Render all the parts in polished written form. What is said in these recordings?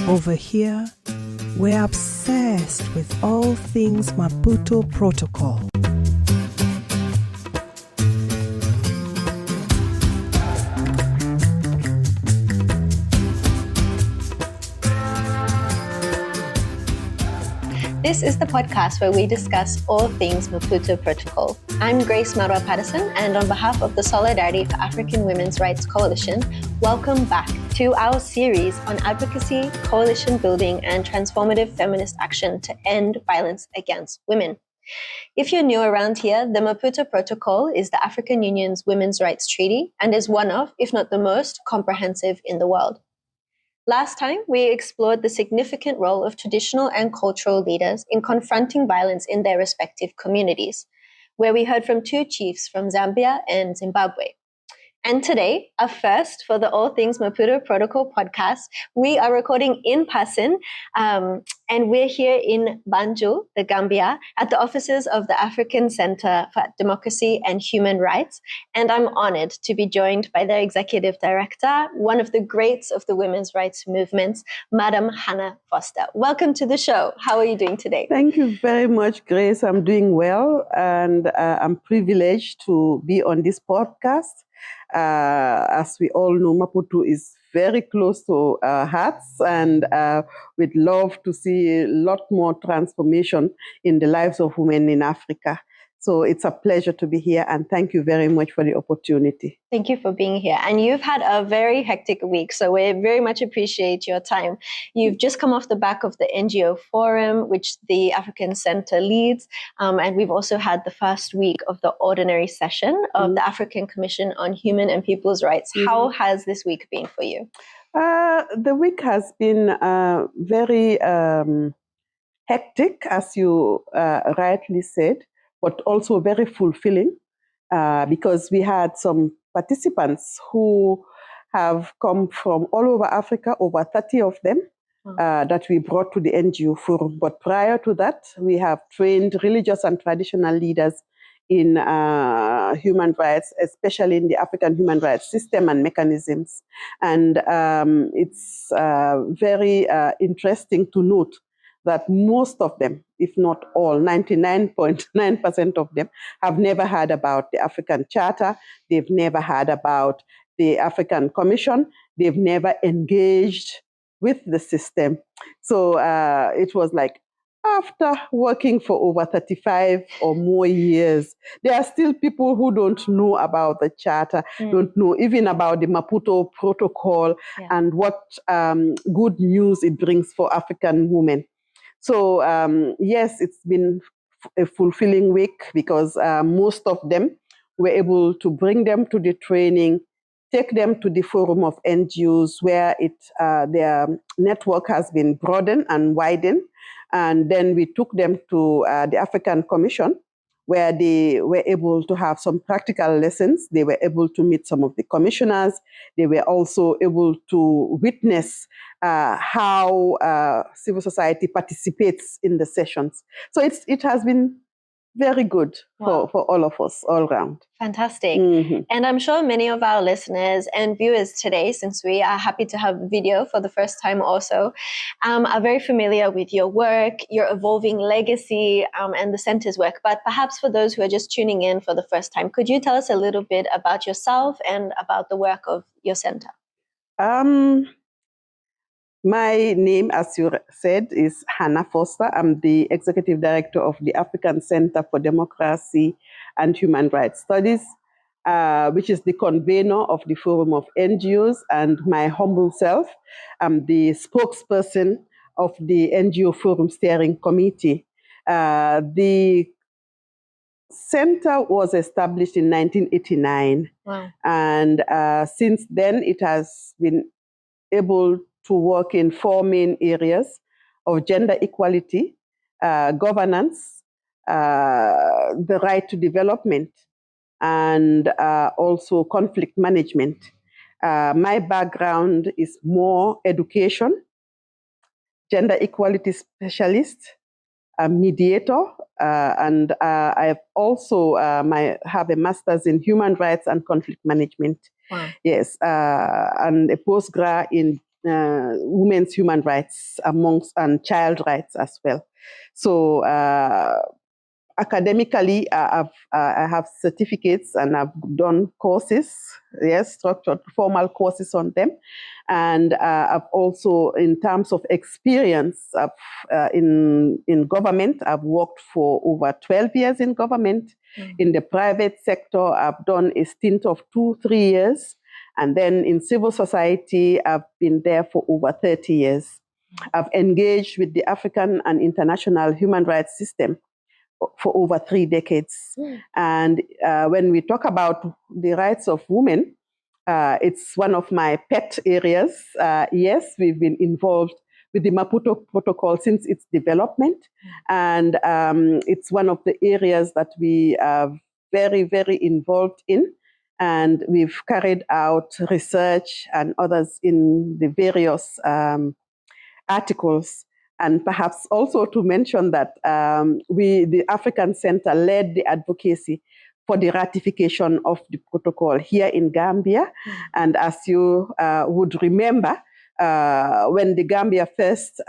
Over here, we're obsessed with all things Maputo Protocol. This is the podcast where we discuss all things Maputo Protocol. I'm Grace Marwa-Pattison, and on behalf of the Solidarity for African Women's Rights Coalition, welcome back to our series on advocacy, coalition building, and transformative feminist action to end violence against women. If you're new around here, the Maputo Protocol is the African Union's women's rights treaty and is one of, if not the most, comprehensive in the world. Last time, we explored the significant role of traditional and cultural leaders in confronting violence in their respective communities, where we heard from two chiefs from Zambia and Zimbabwe. And today, a first for the All Things Maputo Protocol podcast, we are recording in person, and we're here in Banjul, the Gambia, at the offices of the African Center for Democracy and Human Rights. And I'm honored to be joined by their executive director, one of the greats of the women's rights movement, Madame Hannah Forster. Welcome to the show. How are you doing today? Thank you very much, Grace. I'm doing well, and I'm privileged to be on this podcast. As we all know, Maputo is very close to our hearts, and we'd love to see a lot more transformation in the lives of women in Africa. So it's a pleasure to be here, and thank you very much for the opportunity. Thank you for being here. And you've had a very hectic week, so we very much appreciate your time. You've just come off the back of the NGO Forum, which the African Center leads, and we've also had the first week of the ordinary session of the African Commission on Human and People's Rights. How has this week been for you? The week has been very hectic, as you rightly said, but also very fulfilling because we had some participants who have come from all over Africa, over 30 of them, that we brought to the NGO Forum. But prior to that, we have trained religious and traditional leaders in human rights, especially in the African human rights system and mechanisms. And it's very interesting to note that most of them, if not all, 99.9% of them, have never heard about the African Charter. They've never heard about the African Commission. They've never engaged with the system. So it was like, after working for over 35 or more years, there are still people who don't know about the Charter, don't know even about the Maputo Protocol and what good news it brings for African women. So, yes, it's been a fulfilling week because most of them were able to bring them to the training, take them to the forum of NGOs where their network has been broadened and widened. And then we took them to the African Commission, where they were able to have some practical lessons. They were able to meet some of the commissioners. They were also able to witness how civil society participates in the sessions. So it has been very good for all of us, all around. Fantastic. And I'm sure many of our listeners and viewers today, since we are happy to have video for the first time also, are very familiar with your work, your evolving legacy, and the center's work. But perhaps for those who are just tuning in for the first time, could you tell us a little bit about yourself and about the work of your center? My name, as you said, is Hannah Forster. I'm the Executive Director of the African Center for Democracy and Human Rights Studies, which is the convener of the Forum of NGOs, and my humble self, I'm the spokesperson of the NGO Forum Steering Committee. The center was established in 1989, and since then it has been able to work in four main areas of gender equality, governance, the right to development, and also conflict management. My background is more education, gender equality specialist, a mediator, and I also have a master's in human rights and conflict management. Wow. Yes, and a postgrad in women's human rights and child rights as well. So academically, I have certificates and I've done courses, structured formal courses on them. And I've also, in terms of experience in government, I've worked for over 12 years in government. In the private sector, I've done a stint of 2-3 years. And then in civil society, I've been there for over 30 years. I've engaged with the African and international human rights system for over 3 decades. And when we talk about the rights of women, it's one of my pet areas. Yes, we've been involved with the Maputo Protocol since its development. And it's one of the areas that we are very, very involved in. And we've carried out research and others in the various articles. And perhaps also to mention that the African Center, led the advocacy for the ratification of the protocol here in Gambia. And as you would remember, when the Gambia first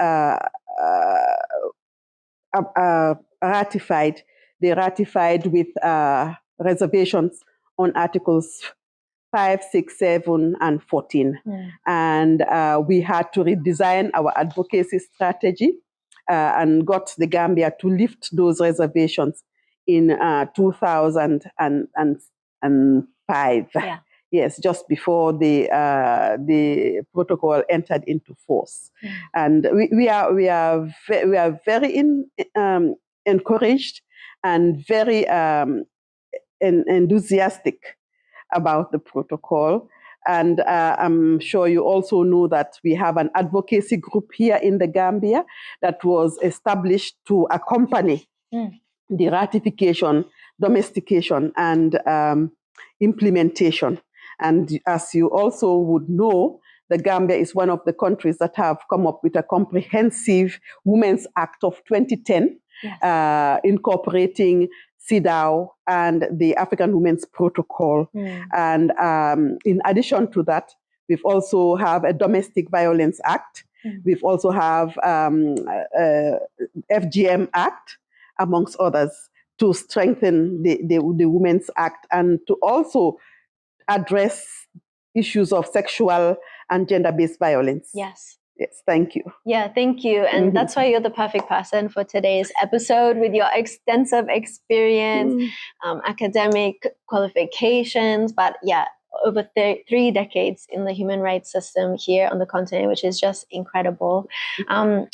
ratified, they ratified with reservations on Articles 5, 6, 7, and 14. And we had to redesign our advocacy strategy and got the Gambia to lift those reservations in 2005. Yeah. Yes, just before the protocol entered into force. And we are very encouraged and very enthusiastic about the protocol. And I'm sure you also know that we have an advocacy group here in the Gambia that was established to accompany the ratification, domestication, and implementation. And as you also would know, the Gambia is one of the countries that have come up with a comprehensive Women's Act of 2010, incorporating CEDAW and the African Women's Protocol. And in addition to that, we've also have a Domestic Violence Act. We've also have FGM Act, amongst others, to strengthen the Women's Act and to also address issues of sexual and gender-based violence. Yes. Yes, thank you. Yeah, thank you. And that's why you're the perfect person for today's episode, with your extensive experience, academic qualifications, but over 3 decades in the human rights system here on the continent, which is just incredible.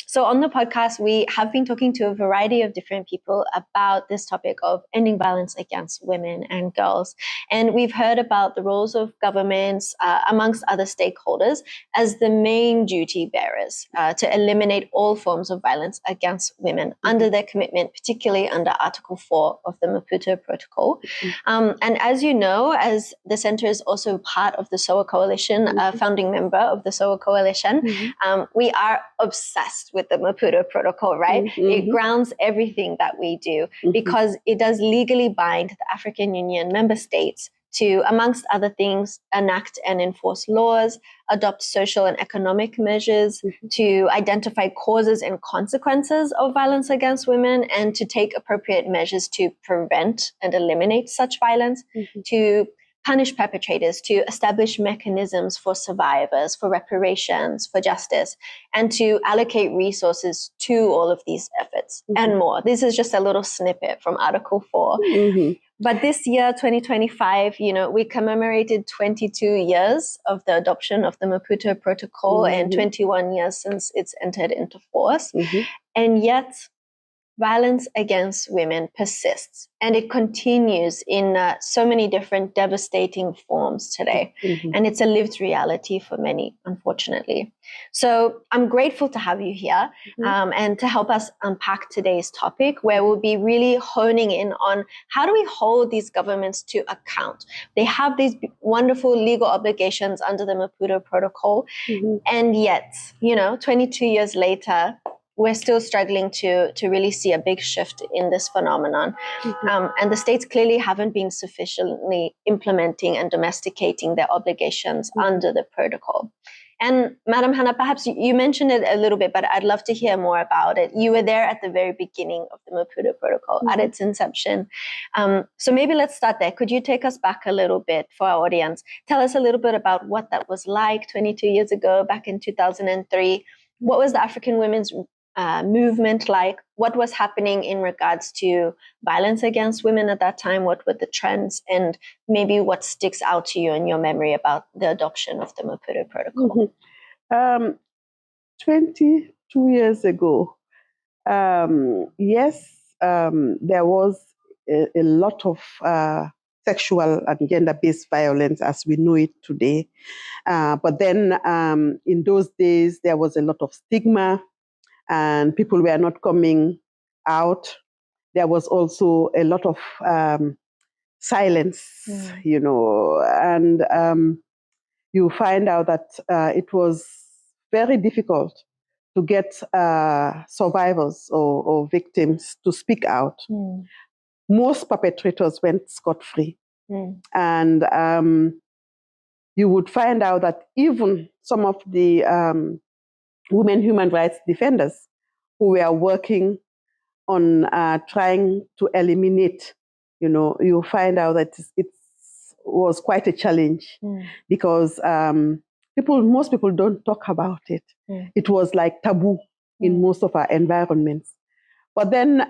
So on the podcast, we have been talking to a variety of different people about this topic of ending violence against women and girls. And we've heard about the roles of governments, amongst other stakeholders, as the main duty bearers to eliminate all forms of violence against women under their commitment, particularly under Article 4 of the Maputo Protocol. And as you know, as the Center is also part of the SOAWR Coalition, a founding member of the SOAWR Coalition, we are obsessed with the Maputo Protocol, right? It grounds everything that we do because it does legally bind the African Union member states to, amongst other things, enact and enforce laws, adopt social and economic measures, to identify causes and consequences of violence against women, and to take appropriate measures to prevent and eliminate such violence, to punish perpetrators, to establish mechanisms for survivors, for reparations, for justice, and to allocate resources to all of these efforts and more. This is just a little snippet from Article 4. But this year, 2025, we commemorated 22 years of the adoption of the Maputo Protocol and 21 years since it's entered into force. And yet, violence against women persists, and it continues in so many different devastating forms today. And it's a lived reality for many, unfortunately. So I'm grateful to have you here and to help us unpack today's topic, where we'll be really honing in on how do we hold these governments to account. They have these wonderful legal obligations under the Maputo Protocol, and yet, 22 years later, we're still struggling to really see a big shift in this phenomenon. And the states clearly haven't been sufficiently implementing and domesticating their obligations under the protocol. And Madame Hannah, perhaps you mentioned it a little bit, but I'd love to hear more about it. You were there at the very beginning of the Maputo Protocol, at its inception. So maybe let's start there. Could you take us back a little bit for our audience? Tell us a little bit about what that was like 22 years ago, back in 2003. What was the African women's movement like? What was happening in regards to violence against women at that time? What were the trends, and maybe what sticks out to you in your memory about the adoption of the Maputo Protocol? 22 years ago, yes, there was a lot of sexual and gender-based violence as we know it today. But then in those days, there was a lot of stigma, and people were not coming out. There was also a lot of silence, and you find out that it was very difficult to get survivors or victims to speak out. Most perpetrators went scot-free. And you would find out that even some of the women human rights defenders who were working on trying to eliminate, you find out that it was quite a challenge because most people don't talk about it. It was like taboo in most of our environments. But then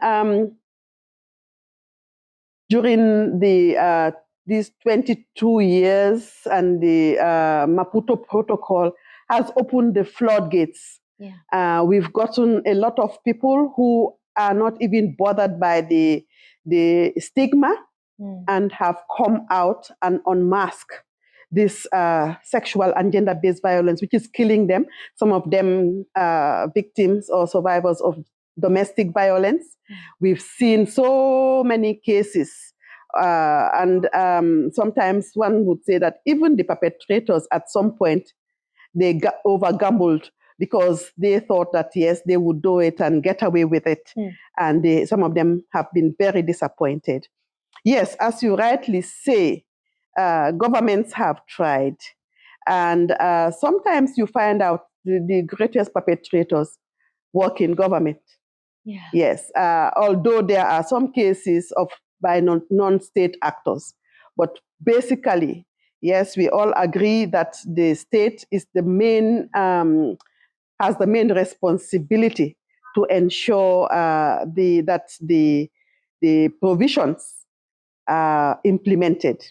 during these 22 years, and the Maputo Protocol has opened the floodgates. We've gotten a lot of people who are not even bothered by the stigma and have come out and unmask this sexual and gender-based violence, which is killing them. Some of them victims or survivors of domestic violence. We've seen so many cases. And sometimes one would say that even the perpetrators at some point, they over-gambled because they thought that, yes, they would do it and get away with it. And some of them have been very disappointed. Yes, as you rightly say, governments have tried. And sometimes you find out the greatest perpetrators work in government. Yes, although there are some cases by non-state actors. But basically, yes, we all agree that the state is has the main responsibility to ensure that the provisions are implemented.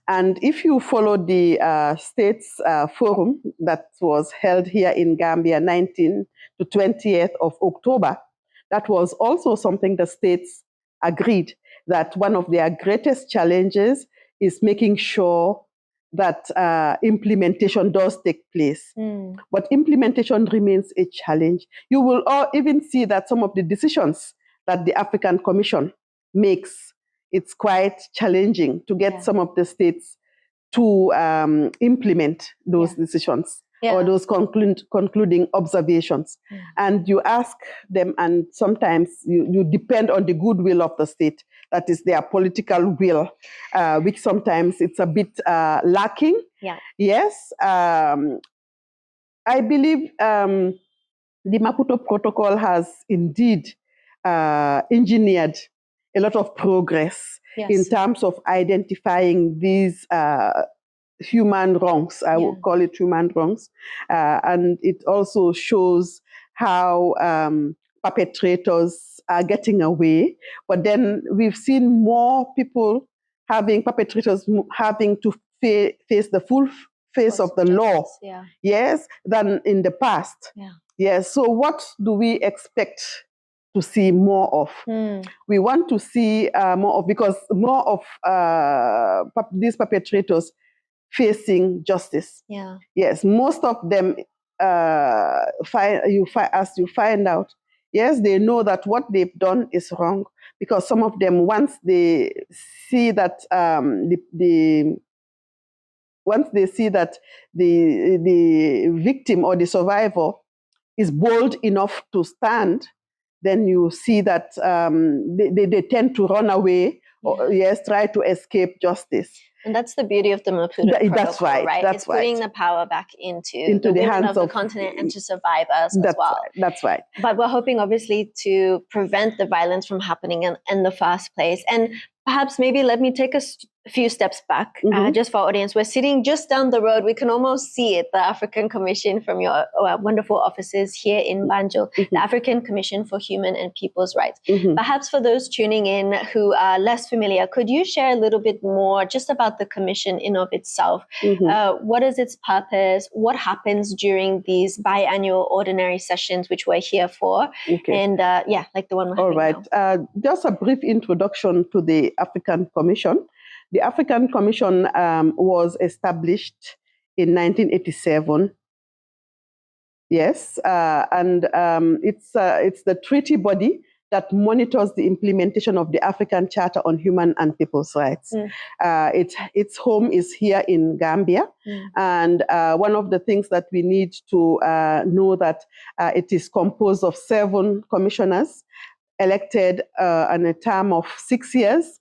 And if you follow the states forum that was held here in Gambia, 19th to 20th of October, that was also something the states agreed that one of their greatest challenges is making sure that implementation does take place. But implementation remains a challenge. You will even see that some of the decisions that the African Commission makes, it's quite challenging to get some of the states to implement those decisions or those concluding observations. And you ask them, and sometimes you depend on the goodwill of the state, that is their political will, which sometimes it's a bit lacking. Yes, I believe the Maputo Protocol has indeed engineered a lot of progress in terms of identifying these human wrongs. I would call it human wrongs. And it also shows how perpetrators are getting away. But then we've seen more people perpetrators having to face the full face of the law, yes, than in the past. Yes. So what do we expect to see more of? We want to see more of, because more of these perpetrators facing justice. Yes, most of them as you find out, yes, they know that what they've done is wrong, because some of them, once they see that once they see that the victim or the survivor is bold enough to stand, then you see that they tend to run away or try to escape justice. And that's the beauty of the Maputo Protocol, that's right? It's putting the power back into the women hands of the continent and to survivors as well. That's right. But we're hoping, obviously, to prevent the violence from happening in the first place. And perhaps maybe let me take a few steps back, just for our audience. We're sitting just down the road. We can almost see it, the African Commission from your wonderful offices here in Banjul, the African Commission for Human and People's Rights. Perhaps for those tuning in who are less familiar, could you share a little bit more just about the Commission in of itself? What is its purpose? What happens during these biannual ordinary sessions, which we're here for? And like the one we're having now. Just a brief introduction to the African Commission. The African Commission was established in 1987. Yes, and it's the treaty body that monitors the implementation of the African Charter on Human and People's Rights. Its home is here in Gambia, and one of the things that we need to know that it is composed of 7 commissioners elected on a term of 6 years,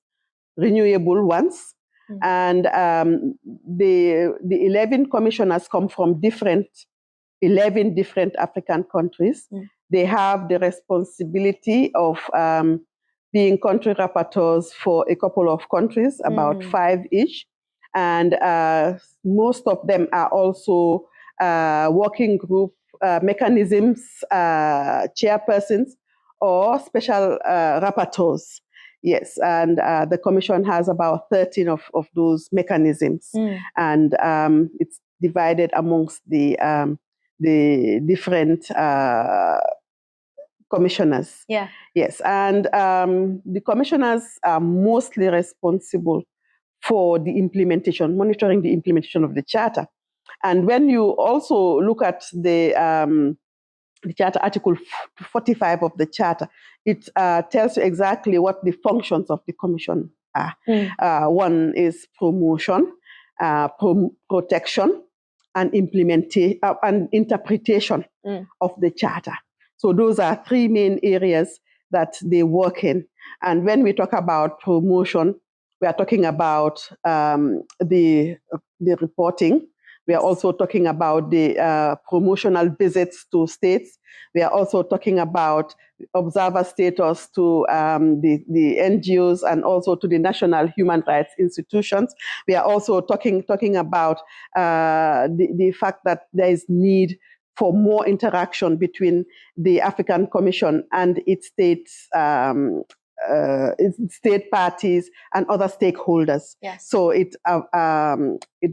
renewable once, and the 11 commissioners come from 11 different African countries. They have the responsibility of being country rapporteurs for a couple of countries, about 5 each, and most of them are also working group mechanisms, chairpersons, or special rapporteurs. Yes, and the Commission has about 13 of those mechanisms, and it's divided amongst the different commissioners. Yes, and the commissioners are mostly responsible for the implementation, monitoring the implementation of the Charter. And when you also look at the Charter, Article 45 of the Charter, it tells you exactly what the functions of the Commission are. One is promotion, protection, and implementation and interpretation of the Charter. So those are 3 main areas that they work in. And when we talk about promotion, we are talking about the reporting. We are also talking about the promotional visits to states. We are also talking about observer status to the NGOs and also to the national human rights institutions. We are also talking about the fact that there is need for more interaction between the African Commission and its state parties and other stakeholders. So it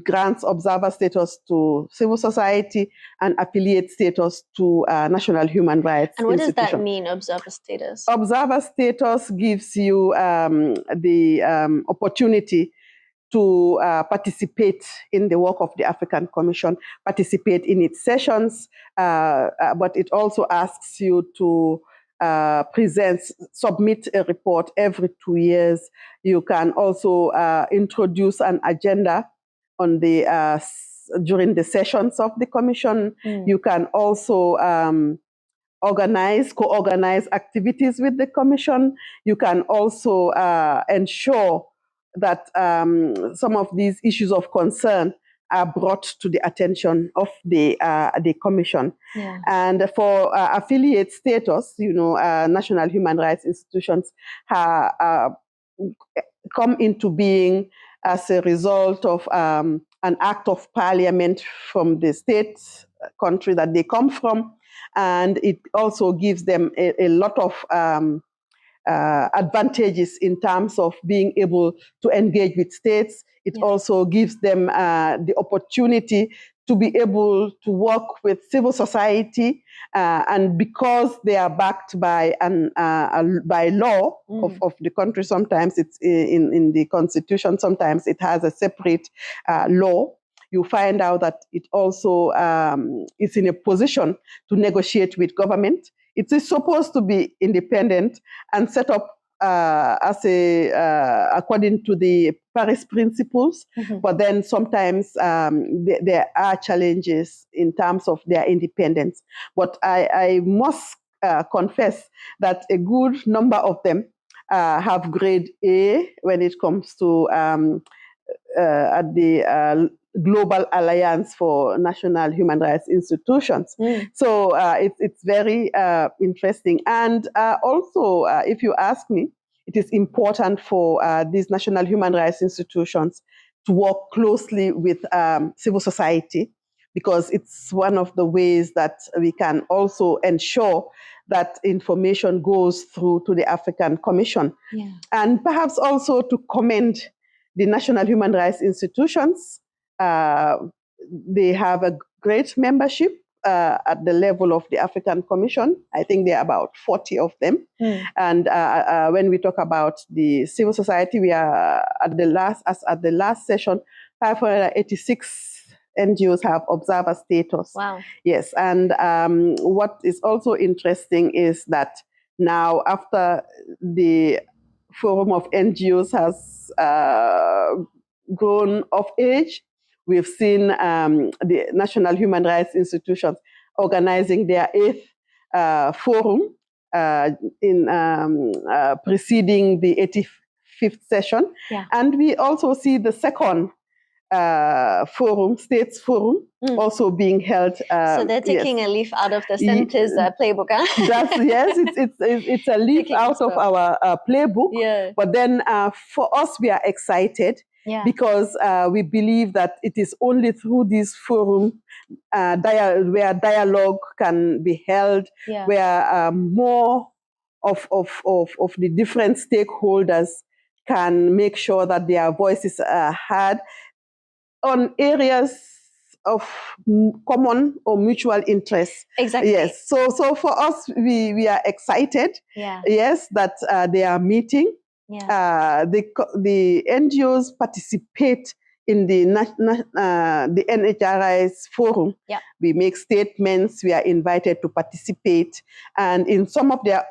grants observer status to civil society and affiliate status to national human rights. And what does that mean, observer status? Observer status gives you the opportunity to participate in the work of the African Commission, participate in its sessions, but it also asks you to submit a report every 2 years. You can also introduce an agenda on during the sessions of the Commission. You can also co-organize activities with the Commission. You can also ensure that some of these issues of concern are brought to the attention of the Commission. And for affiliate status, national human rights institutions come into being as a result of an act of parliament from the state country that they come from. And it also gives them a lot of advantages in terms of being able to engage with states. It also gives them the opportunity to be able to work with civil society, and because they are backed by by law of the country, sometimes it's in the constitution, sometimes it has a separate law. You find out that it also is in a position to negotiate with government. It is supposed to be independent and set up according to the Paris principles, but then sometimes there are challenges in terms of their independence. But I must confess that a good number of them have grade A when it comes to at the Global Alliance for National Human Rights Institutions. So it's very interesting. And also, if you ask me, it is important for these national human rights institutions to work closely with civil society, because it's one of the ways that we can also ensure that information goes through to the African Commission. And perhaps also to commend the national human rights institutions. They have a great membership at the level of the African Commission. I think there are about 40 of them. And when we talk about the civil society, we are at the last session, 586 NGOs have observer status. Wow. Yes, and what is also interesting is that now, after the Forum of NGOs has grown of age, we've seen the National Human Rights Institutions organizing their 8th forum in preceding the 85th session. And we also see the second forum, States Forum, also being held. So they're taking a leaf out of the center's playbook, huh? Yes, it's a leaf out of our playbook. But then for us, we are excited because we believe that it is only through this forum where dialogue can be held, where more of the different stakeholders can make sure that their voices are heard on areas of common or mutual interest. Exactly. Yes. So for us, we are excited. Yes, that they are meeting. The NGOs participate in the NHRI's forum. We make statements. We are invited to participate, and in some of their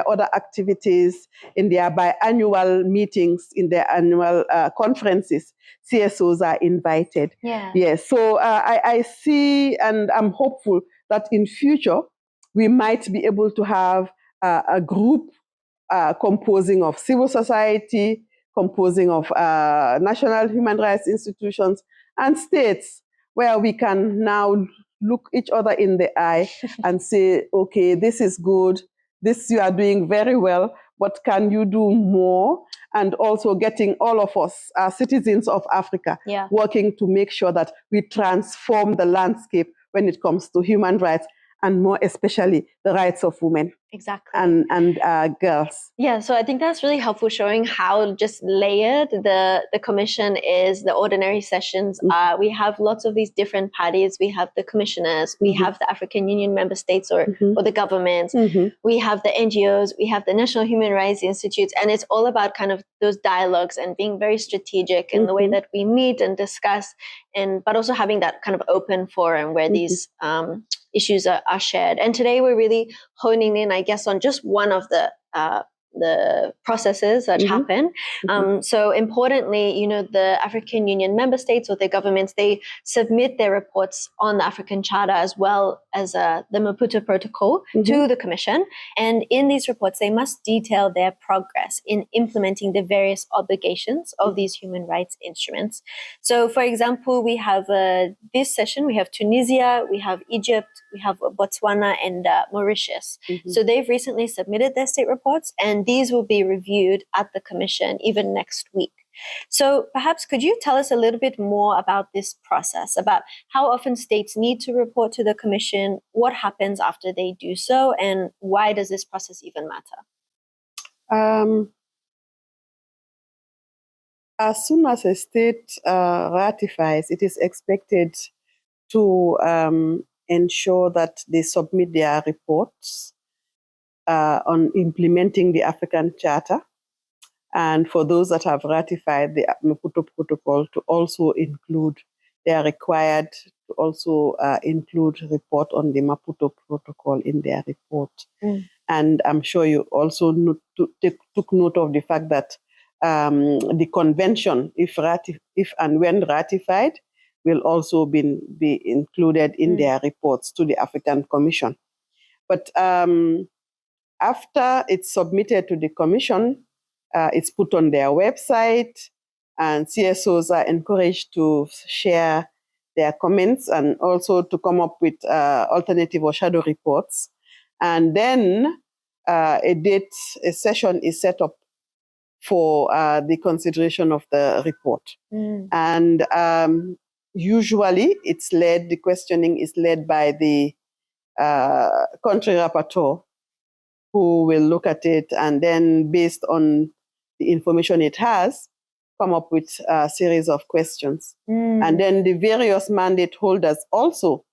other activities, in their biannual meetings, in their annual conferences, CSOs are invited. Yes. So I see, and I'm hopeful that in future we might be able to have a group composing of civil society, composing of national human rights institutions and states, where we can now look each other in the eye and say, okay, this is good, this you are doing very well, but can you do more? And also getting all of us, citizens of Africa, working to make sure that we transform the landscape when it comes to human rights, and more especially the rights of women. Exactly. And girls. Yeah, so I think that's really helpful, showing how just layered the commission is, the ordinary sessions are. We have lots of these different parties. We have the commissioners, we have the African Union member states or the governments, we have the NGOs, we have the National Human Rights Institutes, and it's all about kind of those dialogues and being very strategic in the way that we meet and discuss, but also having that kind of open forum where these issues are shared. And today we're really honing in, I guess, on just one of the processes that happen. So importantly, the African Union member states or their governments, they submit their reports on the African Charter as well as the Maputo Protocol to the Commission. And in these reports, they must detail their progress in implementing the various obligations of these human rights instruments. So, for example, we have this session, we have Tunisia, we have Egypt, we have Botswana and Mauritius. So they've recently submitted their state reports, and these will be reviewed at the Commission even next week. So perhaps could you tell us a little bit more about this process, about how often states need to report to the Commission, what happens after they do so, and why does this process even matter? As soon as a state ratifies, it is expected to ensure that they submit their reports on implementing the African Charter, and for those that have ratified the Maputo Protocol to also include, they are required to also include report on the Maputo Protocol in their report. And I'm sure you also took note of the fact that the convention, if and when ratified, will also be included in their reports to the African Commission. But after it's submitted to the Commission, it's put on their website, and CSOs are encouraged to share their comments and also to come up with alternative or shadow reports. And then a session is set up for the consideration of the report. And usually the questioning is led by the country rapporteur, who will look at it and then, based on the information it has, come up with a series of questions. And then the various mandate holders also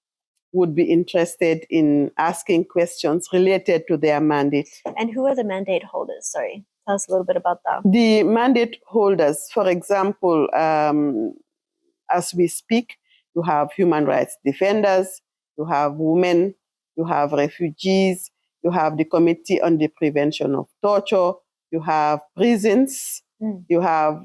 would be interested in asking questions related to their mandate. And who are the mandate holders? Sorry, tell us a little bit about that. The mandate holders, for example, as we speak, you have human rights defenders, you have women, you have refugees, you have the Committee on the Prevention of Torture, you have prisons, you have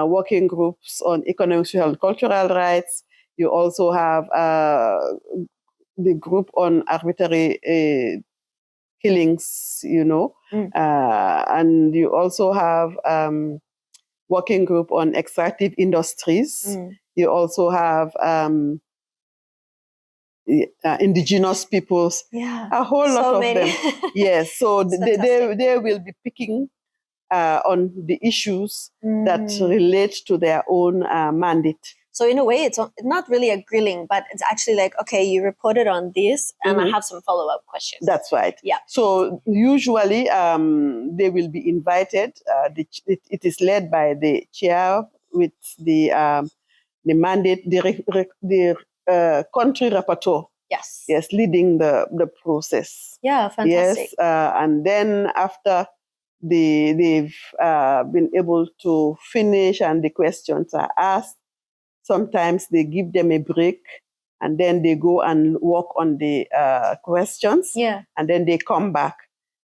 working groups on economic, social, and cultural rights. You also have the group on arbitrary killings, and you also have working group on extractive industries. You also have indigenous peoples, a whole lot of them. Yes, so they will be picking on the issues that relate to their own mandate. So in a way, it's not really a grilling, but it's actually like, okay, you reported on this, and I have some follow-up questions. That's right. Yeah. So usually they will be invited. It is led by the chair with the mandate, the country rapporteur. Yes. Yes, leading the process. Yeah, fantastic. Yes, and then after they've been able to finish and the questions are asked, sometimes they give them a break and then they go and work on the questions. Yeah. And then they come back.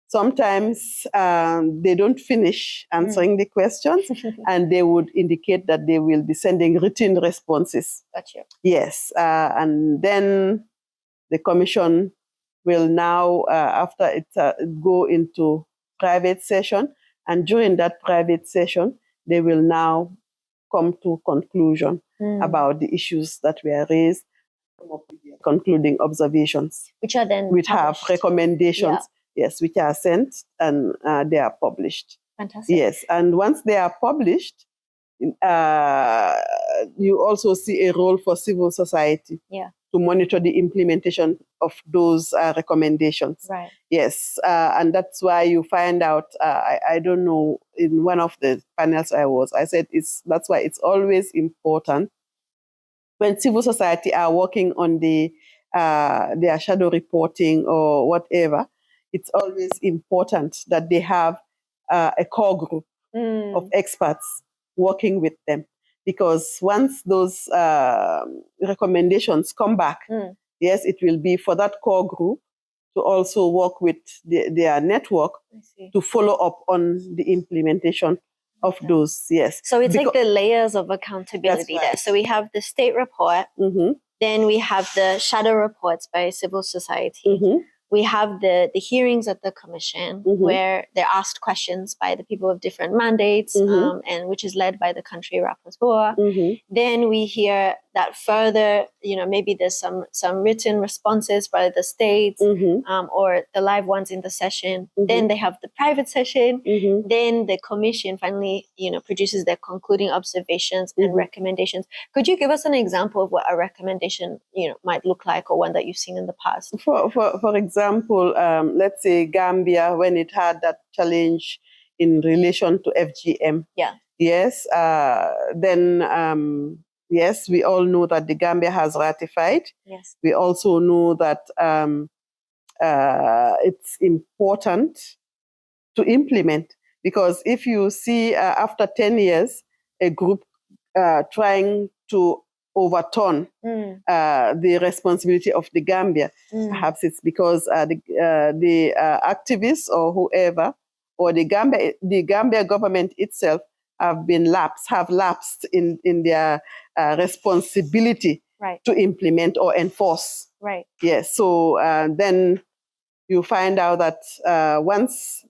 Sometimes they don't finish answering the questions and they would indicate that they will be sending written responses. Gotcha. Yes. And then the commission will now, after it, go into private session. And during that private session, they will now come to conclusion about the issues that were raised, concluding observations. Which are then which have recommendations, yes, which are sent and they are published. Fantastic. Yes, and once they are published, you also see a role for civil society to monitor the implementation of those recommendations. Right. Yes, and that's why you find out, I don't know, in one of the panels I said that's why it's always important when civil society are working on their shadow reporting or whatever, it's always important that they have a core group of experts working with them. Because once those recommendations come back, yes, it will be for that core group to also work with their network to follow up on the implementation of those, yes. So it's like the layers of accountability there. So we have the state report, then we have the shadow reports by civil society. We have the hearings at the commission where they're asked questions by the people of different mandates, and which is led by the country rapporteur. Then we hear that further, maybe there's some written responses by the states or the live ones in the session. Then they have the private session. Then the commission finally, produces their concluding observations and recommendations. Could you give us an example of what a recommendation, might look like, or one that you've seen in the past? For example, let's say Gambia, when it had that challenge in relation to FGM. Yeah. Yes. Then yes, we all know that the Gambia has ratified. Yes. We also know that it's important to implement, because if you see after 10 years, a group trying to overturn the responsibility of the Gambia. Perhaps it's because the activists or whoever, or the Gambia government itself have lapsed in their responsibility to implement or enforce. Right. Yes. So then you find out that once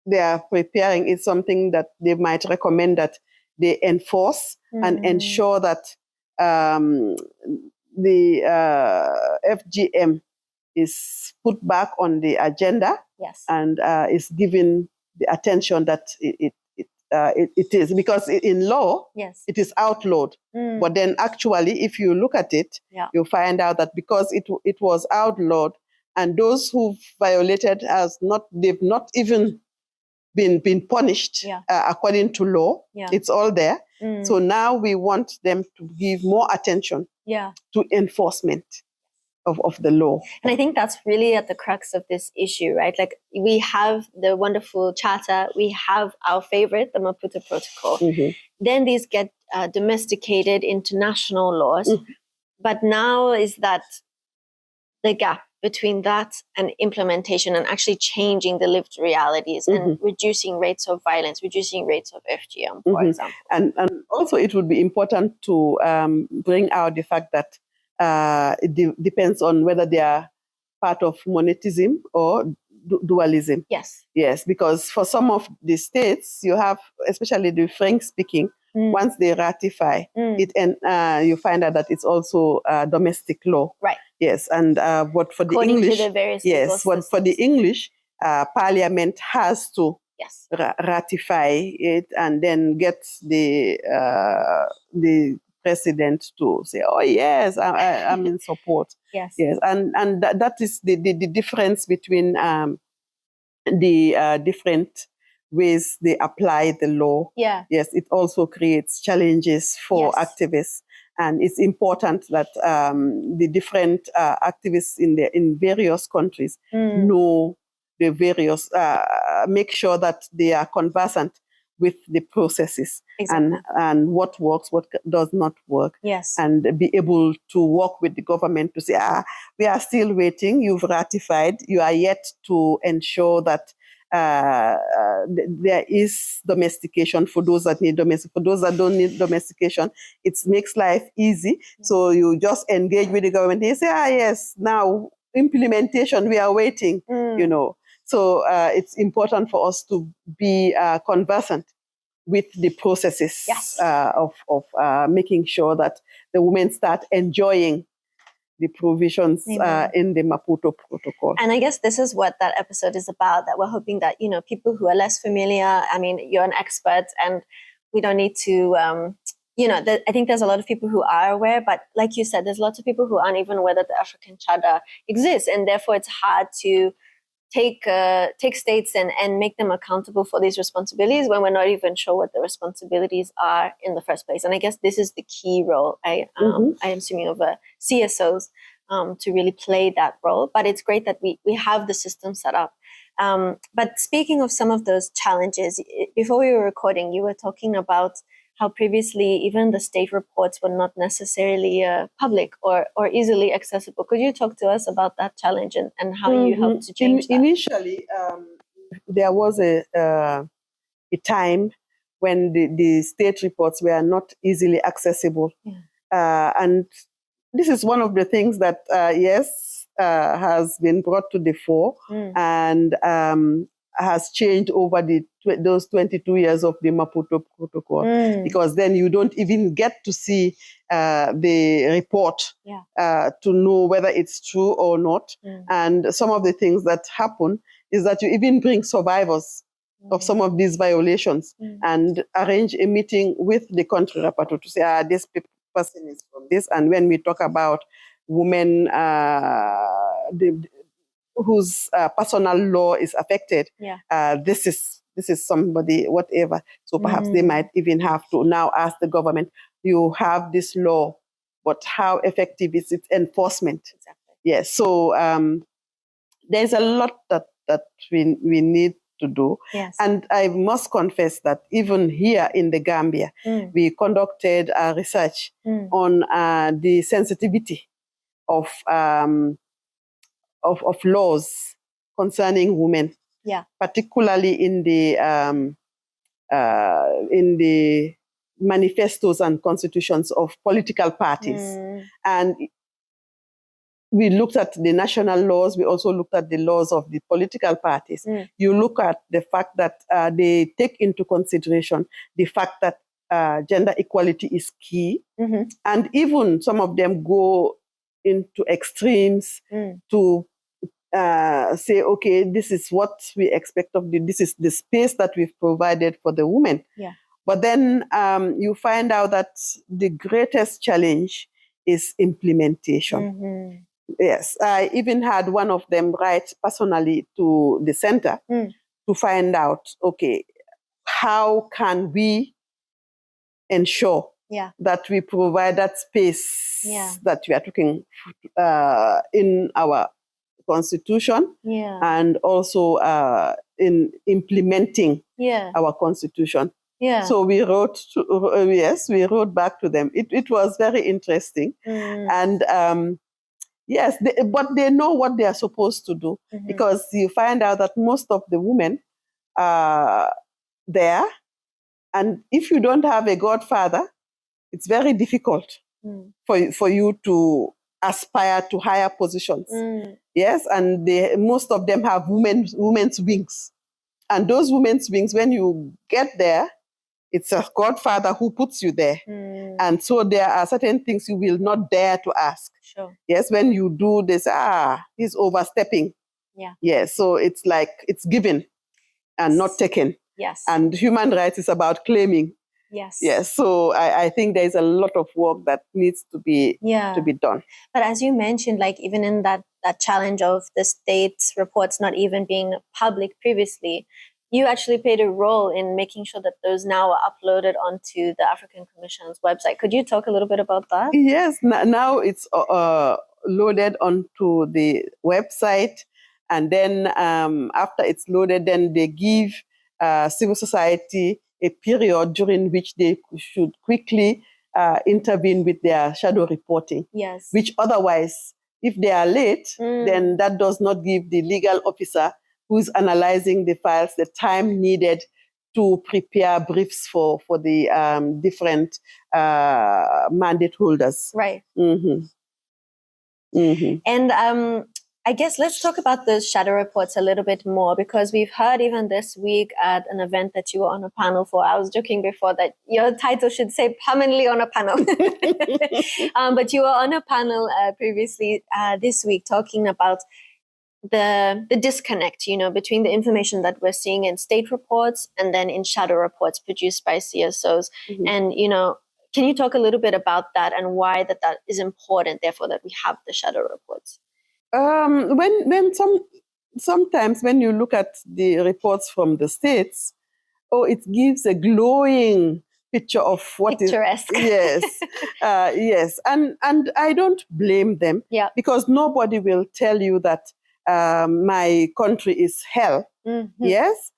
they are preparing, it's something that they might recommend that they enforce and ensure that the FGM is put back on the agenda. Yes. And is given the attention that it is, because in law, yes, it is outlawed. But then actually, if you look at it, you find out that because it was outlawed, and those who violated they've not even been punished according to law. It's all there. So now we want them to give more attention to enforcement of the law. And I think that's really at the crux of this issue, right? Like, we have the wonderful charter, we have our favorite, the Maputo Protocol. Then these get domesticated into national laws. But now is that the gap between that and implementation and actually changing the lived realities and reducing rates of violence, reducing rates of FGM, for example. And also it would be important to bring out the fact that it depends on whether they are part of monetism or dualism. Yes, because for some of the states, you have, especially the French-speaking, once they ratify it, and you find out that it's also domestic law. Right. Yes, and what for according the English, to the various what for the English, Parliament has to ratify it and then get the president to say, "Oh yes, I'm in support." Yes, and that is the difference between the different ways they apply the law. Yes, it also creates challenges for activists, and it's important that the different activists in various countries know the various, make sure that they are conversant with the processes and what works, what does not work. And be able to work with the government to say, we are still waiting, you've ratified, you are yet to ensure that there is domestication for those that need domestication. For those that don't need domestication, it makes life easy. So you just engage with the government. They say, yes, now implementation, we are waiting, So it's important for us to be conversant with the processes of making sure that the women start enjoying the provisions in the Maputo Protocol. And I guess this is what that episode is about, that we're hoping that, people who are less familiar, I mean, you're an expert and we don't need to, I think there's a lot of people who are aware, but like you said, there's lots of people who aren't even aware that the African Charter exists. And therefore it's hard to take states and make them accountable for these responsibilities when we're not even sure what the responsibilities are in the first place. And I guess this is the key role, I am assuming, of CSOs to really play that role. But it's great that we have the system set up. But speaking of some of those challenges, before we were recording, you were talking about how previously even the state reports were not necessarily public or easily accessible. Could you talk to us about that challenge and how you helped to change that? Initially, there was a time when the state reports were not easily accessible. And this is one of the things that, has been brought to the fore and has changed over those 22 years of the Maputo Protocol, because then you don't even get to see the report to know whether it's true or not. And some of the things that happen is that you even bring survivors of some of these violations and arrange a meeting with the country rapporteur to say, this person is from this. And when we talk about women whose personal law is affected, this is somebody, whatever. So perhaps they might even have to now ask the government, you have this law, but how effective is its enforcement? Yes. So there's a lot that we need to do. Yes. And I must confess that even here in the Gambia, we conducted a research on the sensitivity of laws concerning women, particularly in the manifestos and constitutions of political parties. And we looked at the national laws. We also looked at the laws of the political parties. You look at the fact that they take into consideration the fact that gender equality is key. And even some of them go into extremes to say, okay, this is what we expect of this is the space that we've provided for the women. But then you find out that the greatest challenge is implementation. Yes, I even had one of them write personally to the center to find out, okay, how can we ensure that we provide that space that we are talking in our constitution and also in implementing our constitution. So we wrote we wrote back to them. It was very interesting. And yes, but they know what they are supposed to do, because you find out that most of the women are there, and if you don't have a godfather, it's very difficult for you to aspire to higher positions. Yes, and most of them have women's wings. And those women's wings, when you get there, it's a godfather who puts you there. And so there are certain things you will not dare to ask. Yes, when you do this, he's overstepping. Yes, so it's like it's given and not taken. Yes. And human rights is about claiming. Yes. So I think there is a lot of work that needs to be done. But as you mentioned, like even in that challenge of the state's reports not even being public previously, you actually played a role in making sure that those now are uploaded onto the African Commission's website. Could you talk a little bit about that? Yes, now it's loaded onto the website. And then after it's loaded, then they give civil society a period during which they should quickly intervene with their shadow reporting. Yes. Which otherwise, if they are late, then that does not give the legal officer who's analyzing the files the time needed to prepare briefs for the different mandate holders. Right. And I guess let's talk about the shadow reports a little bit more, because we've heard even this week at an event that you were on a panel for. I was joking before that your title should say permanently on a panel. But you were on a panel previously this week talking about the disconnect, between the information that we're seeing in state reports and then in shadow reports produced by CSOs. And, can you talk a little bit about that and why that is important, therefore, that we have the shadow reports? Sometimes when you look at the reports from the states, it gives a glowing picture of what picturesque. Yes, yes, and I don't blame them, because nobody will tell you that my country is hell. Yes.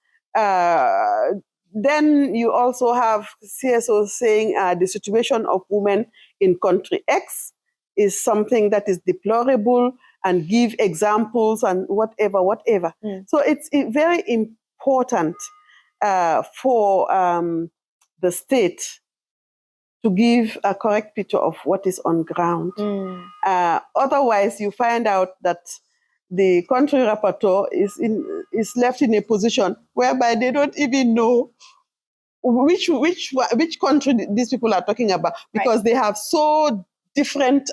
Then you also have CSOs saying the situation of women in country X is something that is deplorable, and give examples and whatever. So it's very important for the state to give a correct picture of what is on ground. Otherwise, you find out that the country rapporteur is left in a position whereby they don't even know which country these people are talking about, because they have so different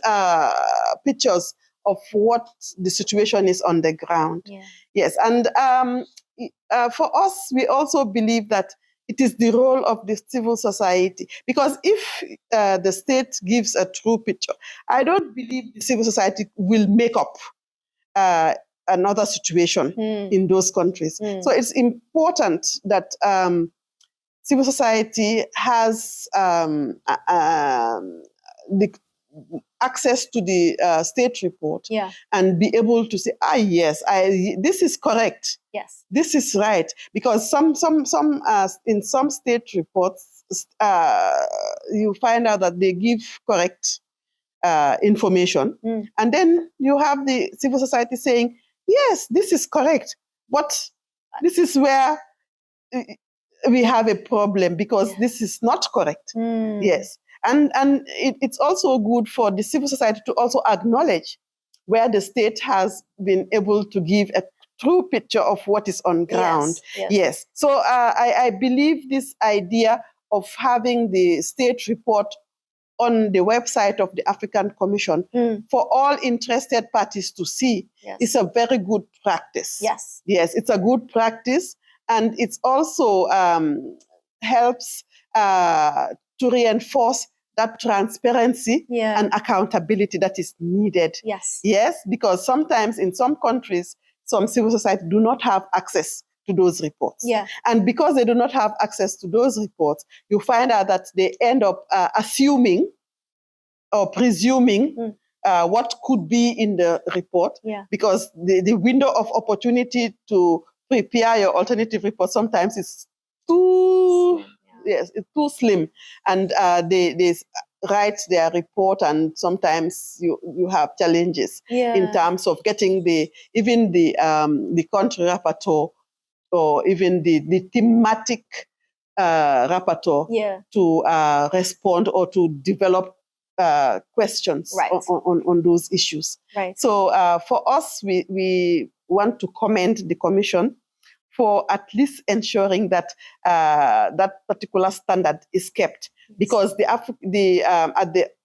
pictures of what the situation is on the ground. Yes, and for us, we also believe that it is the role of the civil society, because if the state gives a true picture, I don't believe the civil society will make up another situation in those countries. So it's important that civil society has access to the state report Yeah. and be able to say, yes, this is correct. Yes. This is right. Because some in some state reports, you find out that they give correct information. And then you have the civil society saying, yes, this is correct. But this is where we have a problem because this is not correct. Yes. And it's also good for the civil society to also acknowledge where the state has been able to give a true picture of what is on ground. Yes. So I believe this idea of having the state report on the website of the African Commission for all interested parties to see is a very good practice. Yes. Yes, it's a good practice. And it also helps to reinforce that transparency and accountability that is needed. Yes. Yes, because sometimes in some countries, some civil society do not have access to those reports. Yeah. And because they do not have access to those reports, you find out that they end up assuming or presuming what could be in the report, because the window of opportunity to prepare your alternative report sometimes is too slim, it's too slim, and they write their report, and sometimes you have challenges in terms of getting the country rapporteur or even the thematic rapporteur to respond or to develop questions on those issues. Right. So for us, we want to commend the Commission for at least ensuring that that particular standard is kept, because at the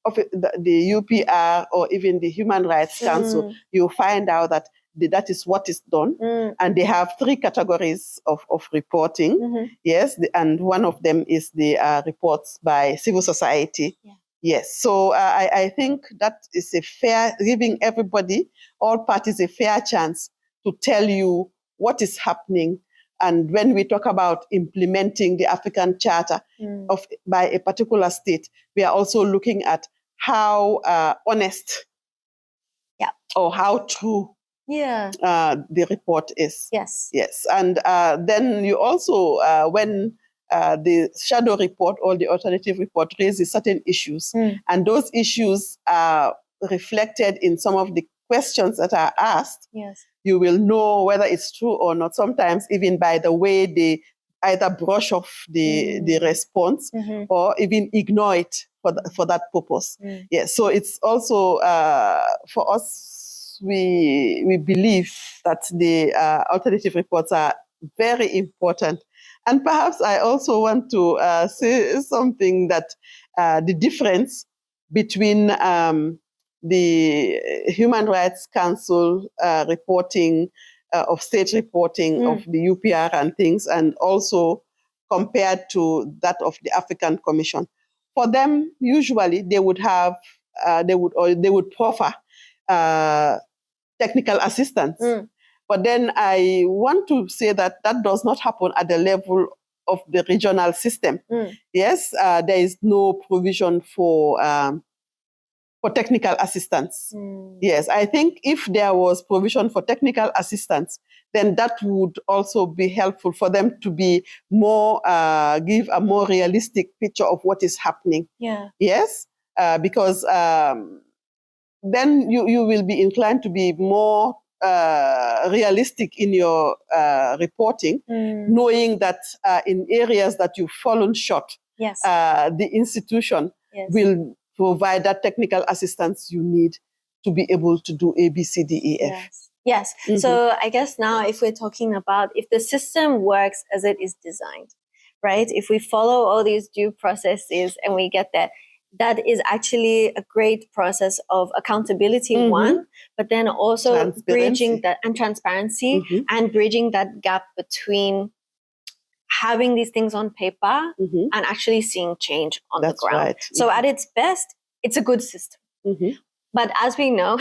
UPR or even the Human Rights Council, you find out that that is what is done, and they have 3 categories of reporting. Yes, and one of them is the reports by civil society. Yes, so I think that is a fair, giving everybody, all parties, a fair chance to tell you what is happening. And when we talk about implementing the African Charter by a particular state, we are also looking at how honest or how true the report is. Yes. Yes. And then you also, when the shadow report or the alternative report raises certain issues, and those issues are reflected in some of the questions that are asked, you will know whether it's true or not, sometimes even by the way they either brush off the response or even ignore it for that purpose. Yes, so it's also, for us, we believe that the alternative reports are very important. And perhaps I also want to say something that the difference between the Human Rights Council reporting of state reporting of the UPR and things, and also compared to that of the African Commission. For them, usually they would have, they would proffer technical assistance. But then I want to say that that does not happen at the level of the regional system. Yes, there is no provision for technical assistance. Yes, I think if there was provision for technical assistance, then that would also be helpful for them to be more, give a more realistic picture of what is happening. Yes, because then you will be inclined to be more realistic in your reporting, knowing that in areas that you've fallen short, the institution will provide that technical assistance you need to be able to do A, B, C, D, E, F. Yes. So I guess now if we're talking about if the system works as it is designed, right? If we follow all these due processes and we get there, that is actually a great process of accountability, one, but then also bridging that and transparency and bridging that gap between having these things on paper and actually seeing change on the ground. Right. So at its best, it's a good system. But as we know,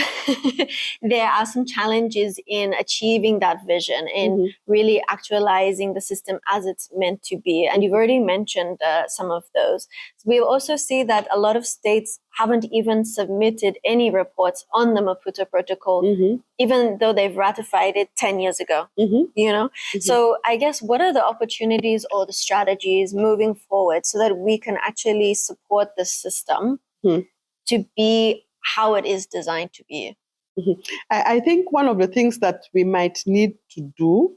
there are some challenges in achieving that vision, in really actualizing the system as it's meant to be. And you've already mentioned some of those. We also see that a lot of states haven't even submitted any reports on the Maputo Protocol, even though they've ratified it 10 years ago, you know? So I guess what are the opportunities or the strategies moving forward so that we can actually support the system to be how it is designed to be? I think one of the things that we might need to do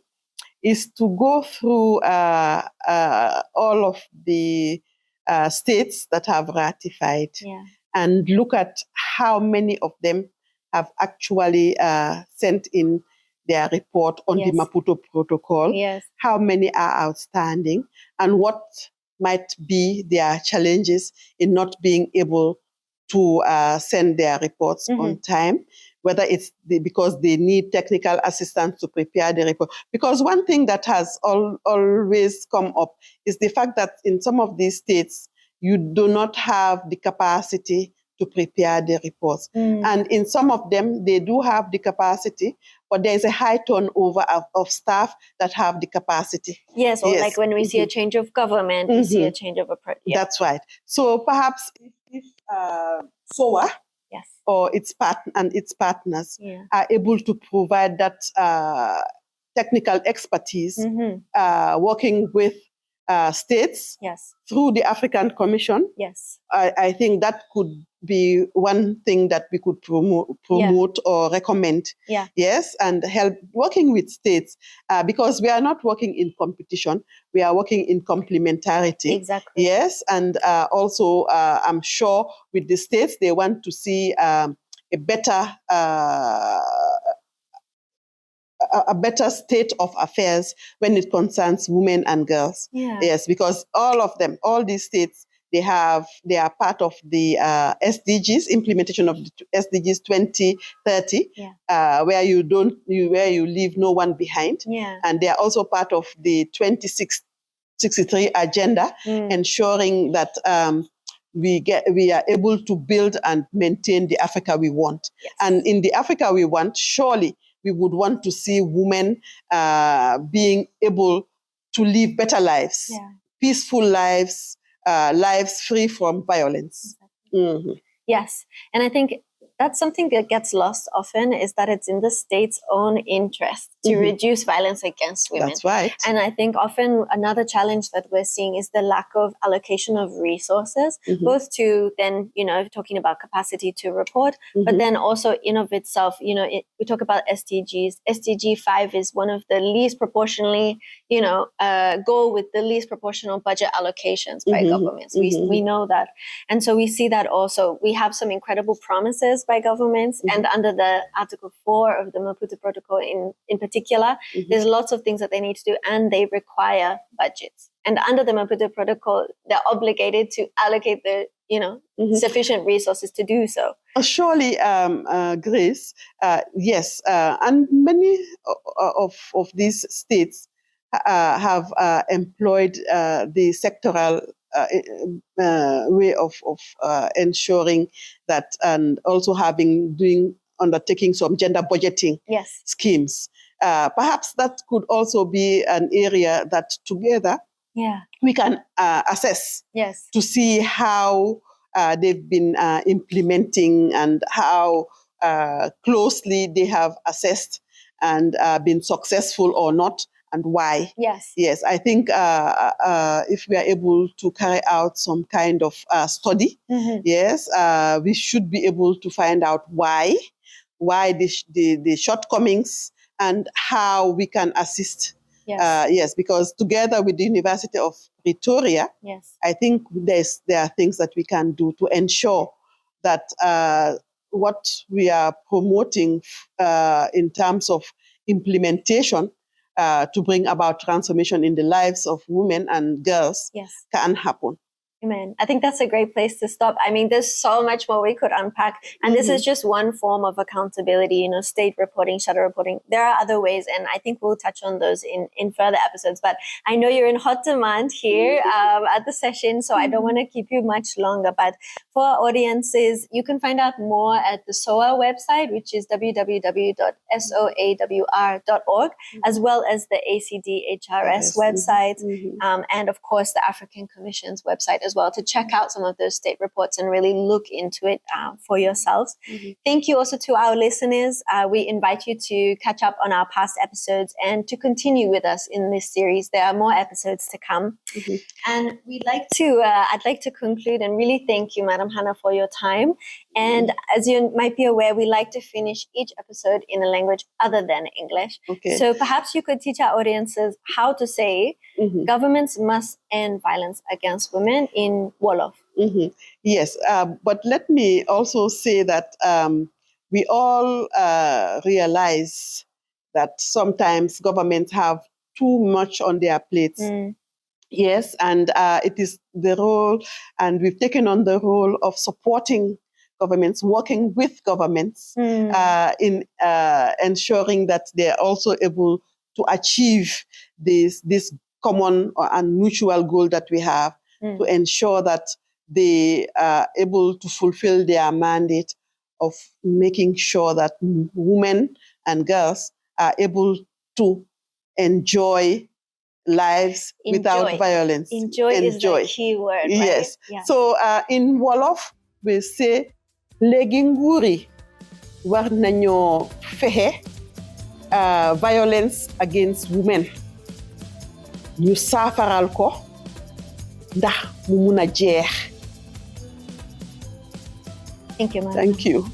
is to go through all of the states that have ratified and look at how many of them have actually sent in their report on the Maputo Protocol, how many are outstanding, and what might be their challenges in not being able to send their reports on time, whether it's because they need technical assistance to prepare the report. Because one thing that has always come up is the fact that in some of these states, you do not have the capacity to prepare the reports. And in some of them, they do have the capacity, but there is a high turnover of staff that have the capacity. Yes, or like when we see a change of government, we see a change of That's right. So perhaps if SOAWR or its partners are able to provide that technical expertise, working with states through the African Commission, I think that could be one thing that we could promote or recommend. Yes, and help working with states because we are not working in competition. We are working in complementarity. Exactly. Yes, and also I'm sure with the states they want to see a better state of affairs when it concerns women and girls. Yes, because all these states, they are part of the SDGs, implementation of the SDGs 2030, where you leave no one behind. And they are also part of the 2063 agenda, ensuring that we are able to build and maintain the Africa we want. And in the Africa we want, surely we would want to see women being able to live better lives, peaceful lives, lives free from violence. Yes, and I think that's something that gets lost often, is that it's in the state's own interest to reduce violence against women. That's right. And I think often another challenge that we're seeing is the lack of allocation of resources, both to then, talking about capacity to report, but then also in of itself, we talk about SDGs. SDG 5 is one of the least proportionally, goal with the least proportional budget allocations by governments. We know that. And so we see that also. We have some incredible promises by governments, and under the Article 4 of the Maputo Protocol in particular, there's lots of things that they need to do, and they require budgets. And under the Maputo Protocol, they're obligated to allocate the sufficient resources to do so. Surely, Grace, yes, and many of these states have employed the sectoral way of ensuring that, and also undertaking some gender budgeting schemes. Perhaps that could also be an area that together we can assess to see how they've been implementing and how closely they have assessed and been successful or not, and why. Yes, I think if we are able to carry out some kind of study, we should be able to find out why the shortcomings and how we can assist. Because together with the University of Pretoria, I think there are things that we can do to ensure that what we are promoting in terms of implementation to bring about transformation in the lives of women and girls can happen. Amen. I think that's a great place to stop. I mean, there's so much more we could unpack. And this is just one form of accountability, state reporting, shadow reporting. There are other ways, and I think we'll touch on those in further episodes. But I know you're in hot demand here at the session, so I don't want to keep you much longer. But for our audiences, you can find out more at the SOAWR website, which is www.soawr.org, as well as the ACHPR website, and of course the African Commission's website as well, to check out some of those state reports and really look into it for yourselves. Thank you also to our listeners. We invite you to catch up on our past episodes and to continue with us in this series. There are more episodes to come. And I'd like to conclude and really thank you, Madame Hannah, for your time. And as you might be aware, we like to finish each episode in a language other than English. So perhaps you could teach our audiences how to say governments must end violence against women in Wolof. Yes, but let me also say that we all realize that sometimes governments have too much on their plates. Yes, and it is the role, and we've taken on the role of supporting governments, working with governments in ensuring that they're also able to achieve this common and mutual goal that we have, to ensure that they are able to fulfill their mandate of making sure that women and girls are able to enjoy lives without violence. Enjoy is the key word, right? Yes. Yeah. So in Wolof, we say, léegi nguur yi war nañoo fexe violence against women ñu saafaral ko ndax mu mun a jeex. Thank you, Madam. Thank you.